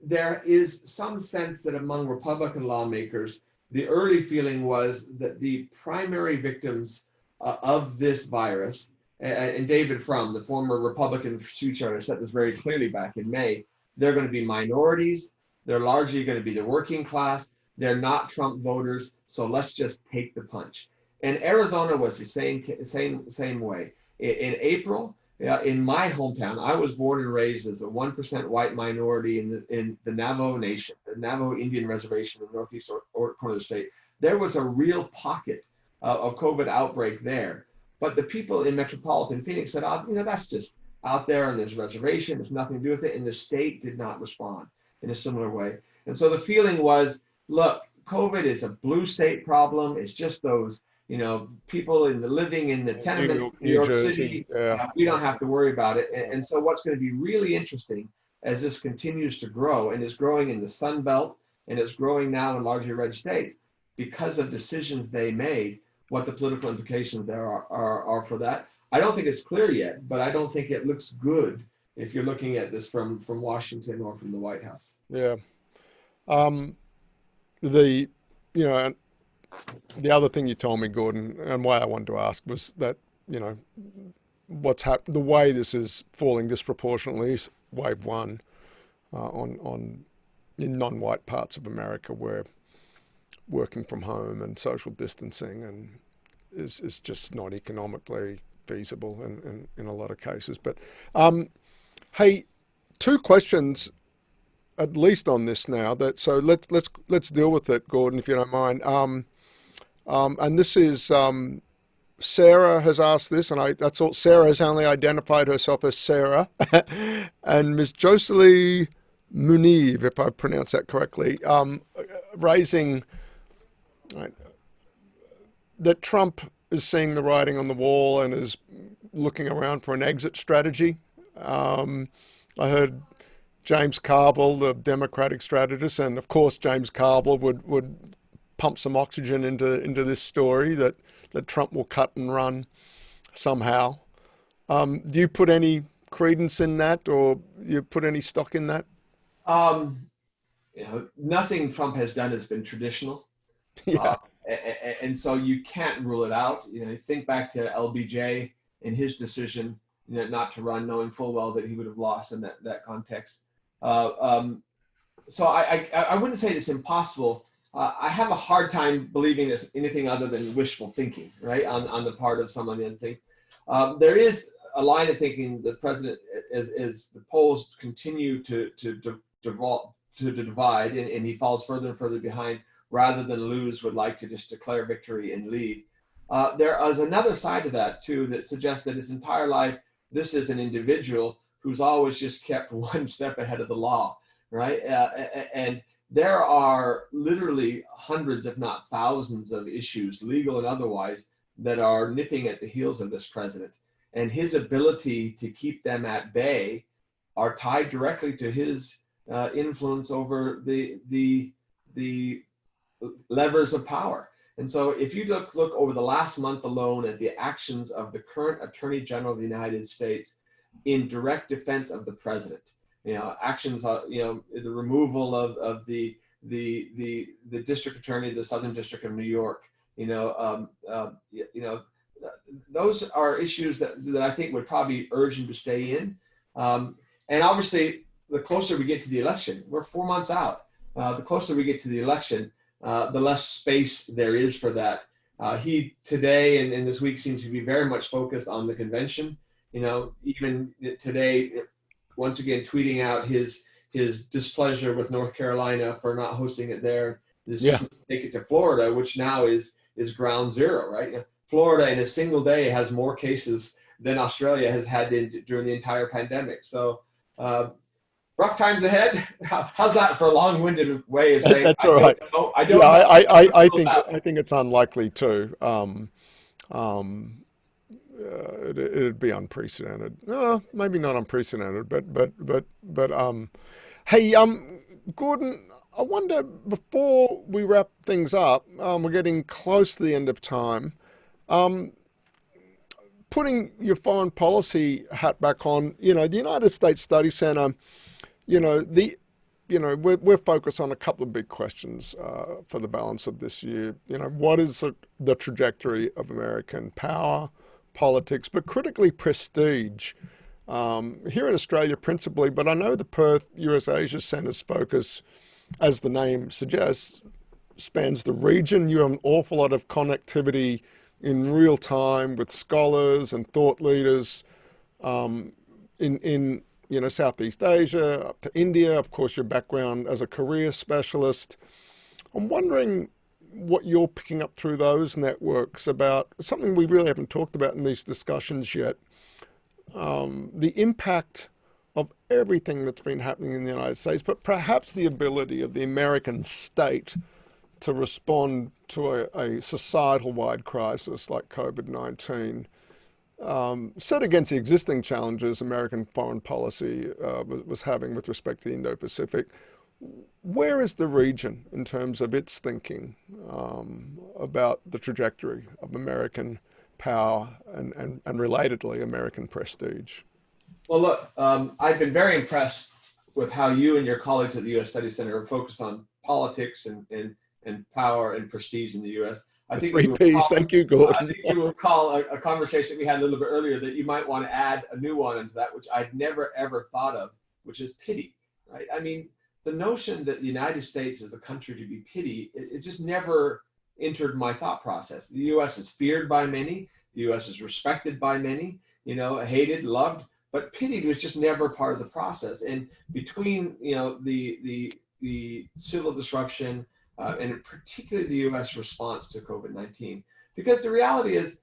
there is some sense that among Republican lawmakers, the early feeling was that the primary victims of this virus, and David Frum, the former Republican chief justice, said this very clearly back in May, they're going to be minorities. They're largely going to be the working class. They're not Trump voters. So let's just take the punch. And Arizona was the same way. In April, in my hometown, I was born and raised as a 1% white minority in the Navajo Nation, the Navajo Indian Reservation in the northeast corner of the state. There was a real pocket of COVID outbreak there. But the people in metropolitan Phoenix said, that's just out there on this reservation. There's nothing to do with it. And the state did not respond in a similar way. And so the feeling was, look, COVID is a blue state problem. It's just those people living in the tenements in New York City, we don't have to worry about it. And so what's going to be really interesting as this continues to grow, and is growing in the Sun Belt, and it's growing now in largely red states, because of decisions they made, what the political implications there are for that. I don't think it's clear yet, but I don't think it looks good if you're looking at this from Washington or from the White House. Yeah. The other thing you told me, Gordon, and why I wanted to ask was that, the way this is falling disproportionately is wave one in non-white parts of America where working from home and social distancing and is just not economically feasible in a lot of cases. But hey, two questions at least on this now. So let's deal with it, Gordon, if you don't mind. And this is Sarah has asked this, and that's all. Sarah has only identified herself as Sarah, and Ms. Jocelyn Muniv, if I pronounce that correctly, raising that Trump is seeing the writing on the wall and is looking around for an exit strategy. I heard James Carville, the Democratic strategist, and of course James Carville would pump some oxygen into this story that Trump will cut and run somehow. Do you put any credence in that, or you put any stock in that? Nothing Trump has done has been traditional. Yeah. And so you can't rule it out. Think back to LBJ and his decision not to run, knowing full well that he would have lost in that context. So I wouldn't say it's impossible. I have a hard time believing it's anything other than wishful thinking, right, on the part of someone in think. There is a line of thinking the president, as the polls continue to divide, and he falls further and further behind, rather than lose, would like to just declare victory and lead. there is another side to that too that suggests that his entire life, this is an individual who's always just kept one step ahead of the law, right? And there are literally hundreds, if not thousands, of issues, legal and otherwise, that are nipping at the heels of this president. And his ability to keep them at bay are tied directly to his influence over the levers of power. And so if you look over the last month alone at the actions of the current Attorney General of the United States in direct defense of the president, actions, the removal of the district attorney of the Southern District of New York, those are issues that I think would probably urge him to stay in. And obviously, the closer we get to the election, we're 4 months out. The closer we get to the election, the less space there is for that. He today and this week seems to be very much focused on the convention. Even today, once again, tweeting out his displeasure with North Carolina for not hosting it there. Take it to Florida, which now is ground zero, right? Florida in a single day has more cases than Australia has had during the entire pandemic. So rough times ahead. How's that for a long-winded way of saying? That's all right. I don't know. I think it's unlikely too. It'd be unprecedented. Maybe not unprecedented, but hey, Gordon, I wonder, before we wrap things up, we're getting close to the end of time. Putting your foreign policy hat back on, the United States Study Center, we're focused on a couple of big questions for the balance of this year. What is the trajectory of American power, politics, but critically prestige here in Australia principally, but I know the Perth US-Asia Centre's focus, as the name suggests, spans the region. You have an awful lot of connectivity in real time with scholars and thought leaders in Southeast Asia, up to India, of course, your background as a career specialist. I'm wondering what you're picking up through those networks about something we really haven't talked about in these discussions yet, the impact of everything that's been happening in the United States, but perhaps the ability of the American state to respond to a societal-wide crisis like COVID-19, set against the existing challenges American foreign policy was having with respect to the Indo-Pacific. Where is the region in terms of its thinking about the trajectory of American power and relatedly American prestige? Well, look, I've been very impressed with how you and your colleagues at the U.S. Study Center are focused on politics and power and prestige in the U.S. I think 3 Ps. Thank you, Gordon. I think you will call a conversation we had a little bit earlier that you might want to add a new one into that, which I'd never ever thought of, which is pity. Right? I mean, the notion that the United States is a country to be pitied, it just never entered my thought process. The U.S. is feared by many. The U.S. is respected by many. Hated, loved, but pitied was just never part of the process. And between the civil disruption and particularly the U.S. response to COVID-19, because the reality is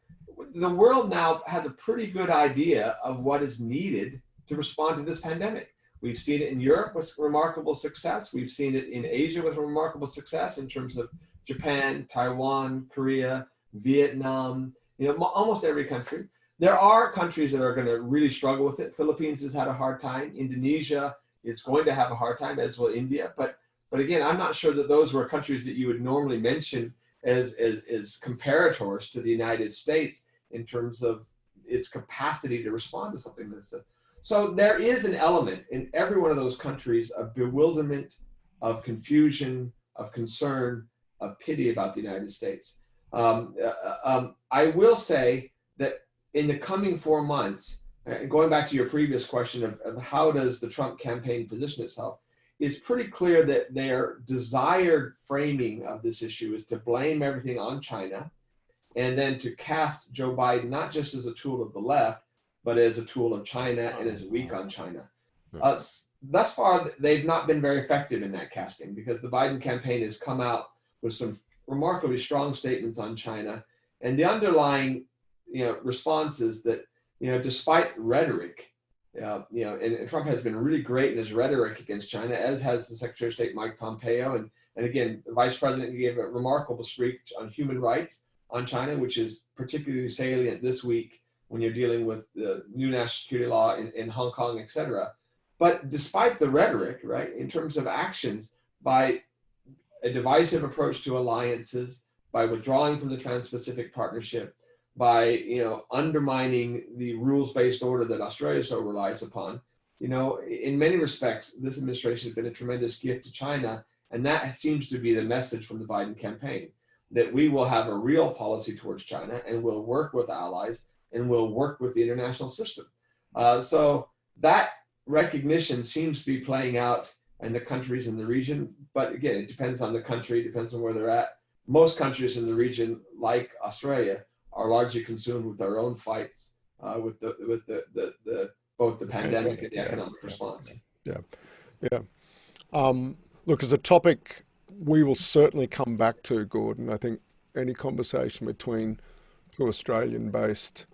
the world now has a pretty good idea of what is needed to respond to this pandemic. We've seen it in Europe with remarkable success. We've seen it in Asia with remarkable success in terms of Japan, Taiwan, Korea, Vietnam, almost every country. There are countries that are going to really struggle with it. Philippines has had a hard time. Indonesia is going to have a hard time, as will India. But again, I'm not sure that those were countries that you would normally mention as comparators to the United States in terms of its capacity to respond to something like this. So there is an element in every one of those countries of bewilderment, of confusion, of concern, of pity about the United States. I will say that in the coming 4 months, going back to your previous question of how does the Trump campaign position itself, it's pretty clear that their desired framing of this issue is to blame everything on China and then to cast Joe Biden not just as a tool of the left, but as a tool of China and as weak on China. Thus far, they've not been very effective in that casting because the Biden campaign has come out with some remarkably strong statements on China And the underlying, response is that, despite rhetoric, and Trump has been really great in his rhetoric against China, as has the Secretary of State Mike Pompeo, and again, the Vice President gave a remarkable speech on human rights on China, which is particularly salient this week when you're dealing with the new national security law in Hong Kong, et cetera. But despite the rhetoric, right, in terms of actions, by a divisive approach to alliances, by withdrawing from the Trans-Pacific Partnership, by undermining the rules-based order that Australia so relies upon, in many respects, this administration has been a tremendous gift to China, and that seems to be the message from the Biden campaign, that we will have a real policy towards China, and we'll work with allies, and we'll work with the international system. So that recognition seems to be playing out in the countries in the region, but again, it depends on the country, depends on where they're at. Most countries in the region, like Australia, are largely consumed with their own fights with both the pandemic and the economic response. Yeah. Look, as a topic we will certainly come back to, Gordon. I think any conversation between two Australian-based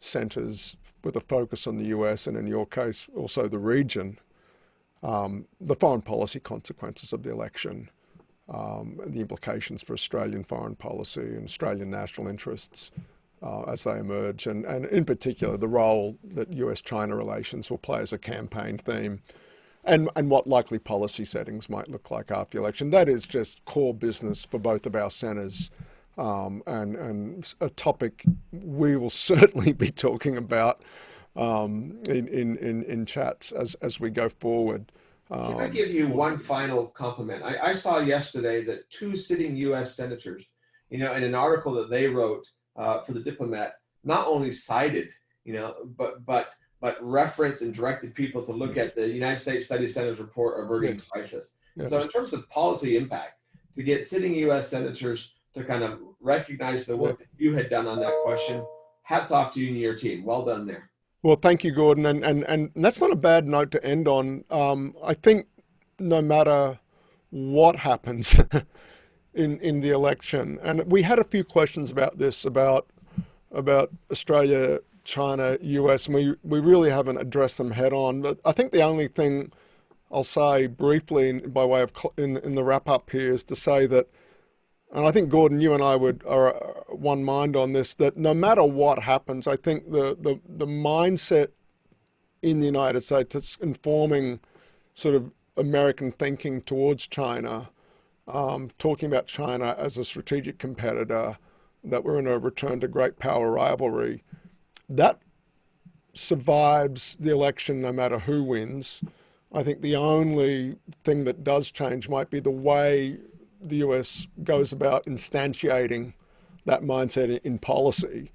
centres with a focus on the US, and in your case also the region, the foreign policy consequences of the election, the implications for Australian foreign policy and Australian national interests as they emerge, and in particular the role that US-China relations will play as a campaign theme, and what likely policy settings might look like after the election. That is just core business for both of our centres, and a topic we will certainly be talking about in chats as we go forward. Can I give you one final compliment? I saw yesterday that two sitting U.S. senators, in an article that they wrote for the Diplomat, not only cited, but referenced and directed people to look at the United States Study Center's report averting crisis. Yes. So in terms of policy impact, to get sitting U.S. senators to kind of recognize the work that you had done on that question, hats off to you and your team. Well done there. Well, thank you, Gordon, and that's not a bad note to end on. I think no matter what happens in the election, and we had a few questions about this, about Australia, China, US, and we really haven't addressed them head on. But I think the only thing I'll say briefly by way of in the wrap up here is to say that, and I think, Gordon, you and I are one mind on this, that no matter what happens, I think the mindset in the United States that's informing sort of American thinking towards China, talking about China as a strategic competitor, that we're in a return to great power rivalry, that survives the election no matter who wins. I think the only thing that does change might be the way the US goes about instantiating that mindset in policy.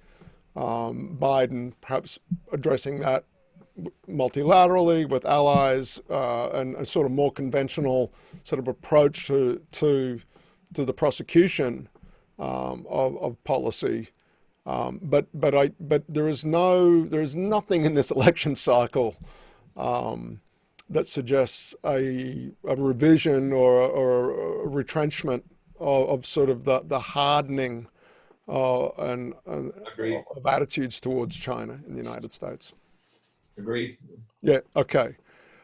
Biden perhaps addressing that multilaterally with allies, and a sort of more conventional sort of approach to the prosecution of policy. But there is nothing in this election cycle that suggests a revision or a retrenchment of sort of the hardening and of attitudes towards China in the United States. Agreed. Yeah. Okay.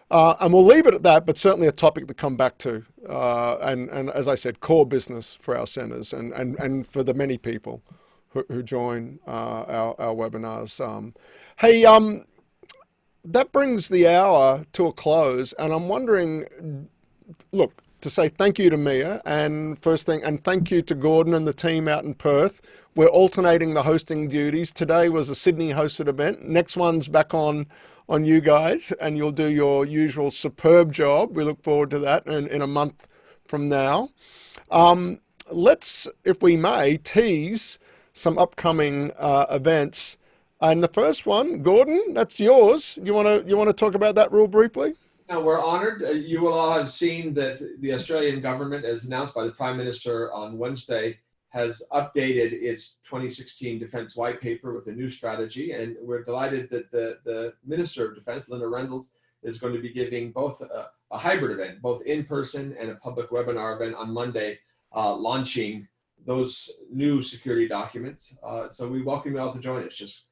And we'll leave it at that, but certainly a topic to come back to. And as I said, core business for our centres and for the many people who join our webinars. Hey, that brings the hour to a close, and I'm wondering, look, to say thank you to Mia, and first thing, and thank you to Gordon and the team out in Perth. We're alternating the hosting duties. Today was a Sydney hosted event. Next one's back on you guys, and you'll do your usual superb job. We look forward to that in a month from now. Let's, if we may, tease some upcoming events. And the first one, Gordon, that's yours. You want to talk about that real briefly? No, we're honored. You will all have seen that the Australian government, as announced by the Prime Minister on Wednesday, has updated its 2016 Defence White Paper with a new strategy. And we're delighted that the Minister of Defence, Linda Reynolds, is going to be giving both a hybrid event, both in person and a public webinar event on Monday, launching those new security documents. So we welcome you all to join us. Just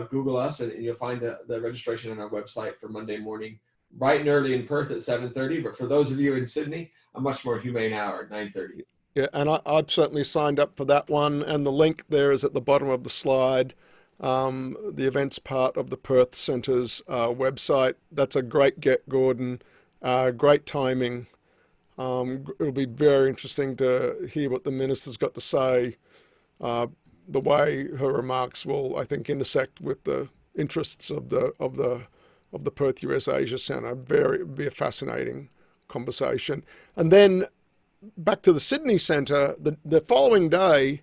Google us and you'll find the registration on our website for Monday morning, bright and early in Perth at 7:30. But for those of you in Sydney, a much more humane hour at 9:30. Yeah, and I've certainly signed up for that one, and the link there is at the bottom of the slide. The events part of the Perth Centre's website. That's a great get, Gordon. Great timing. It'll be very interesting to hear what the minister's got to say. The way her remarks will, I think, intersect with the interests of the Perth USAsia Centre. Be a fascinating conversation. And then back to the Sydney Centre, the following day,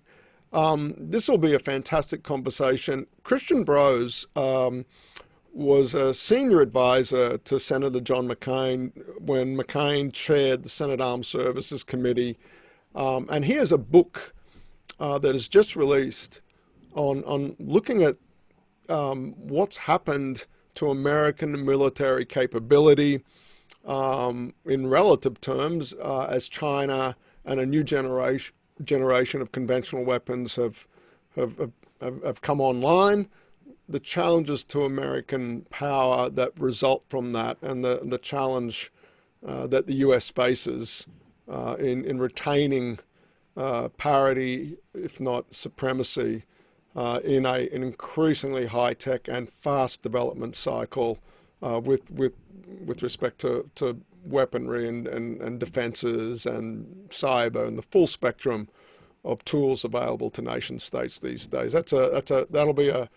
this will be a fantastic conversation. Christian Brose was a senior advisor to Senator John McCain when McCain chaired the Senate Armed Services Committee. And he has a book that is just released on looking at what's happened to American military capability in relative terms as China and a new generation of conventional weapons have come online, the challenges to American power that result from that, and the challenge that the US faces in retaining parity, if not supremacy, in an increasingly high-tech and fast development cycle with respect to weaponry and defenses and cyber and the full spectrum of tools available to nation states these days. That'll be a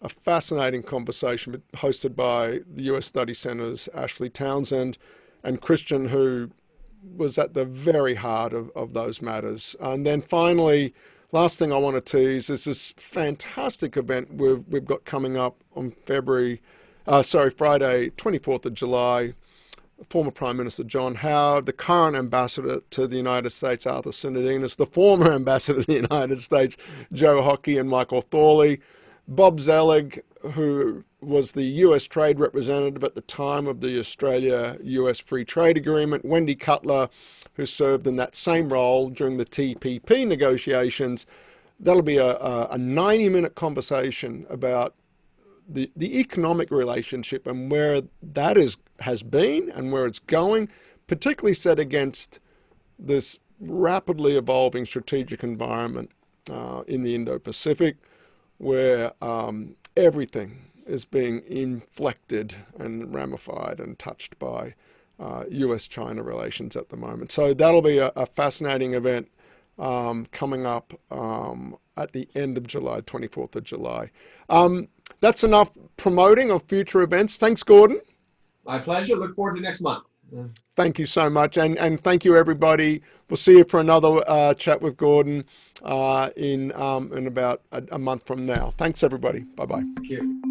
fascinating conversation hosted by the US Study Center's Ashley Townsend and Christian, who was at the very heart of those matters. And then finally, last thing I want to tease is this fantastic event we've got coming up on Friday, 24th of July. Former Prime Minister John Howard, the current ambassador to the United States, Arthur Sinodinos, the former ambassador to the United States, Joe Hockey and Michael Thorley, Bob Zelig, who was the US trade representative at the time of the Australia-US Free Trade Agreement, Wendy Cutler, who served in that same role during the TPP negotiations. That'll be a 90-minute conversation about the economic relationship and where that has been and where it's going, particularly set against this rapidly evolving strategic environment in the Indo-Pacific, where everything is being inflected and ramified and touched by US-China relations at the moment. So that'll be a fascinating event coming up at the end of July, 24th of July. That's enough promoting of future events. Thanks, Gordon. My pleasure. Look forward to next month. Thank you so much. And thank you, everybody. We'll see you for another chat with Gordon in about a month from now. Thanks, everybody. Bye-bye. Thank you.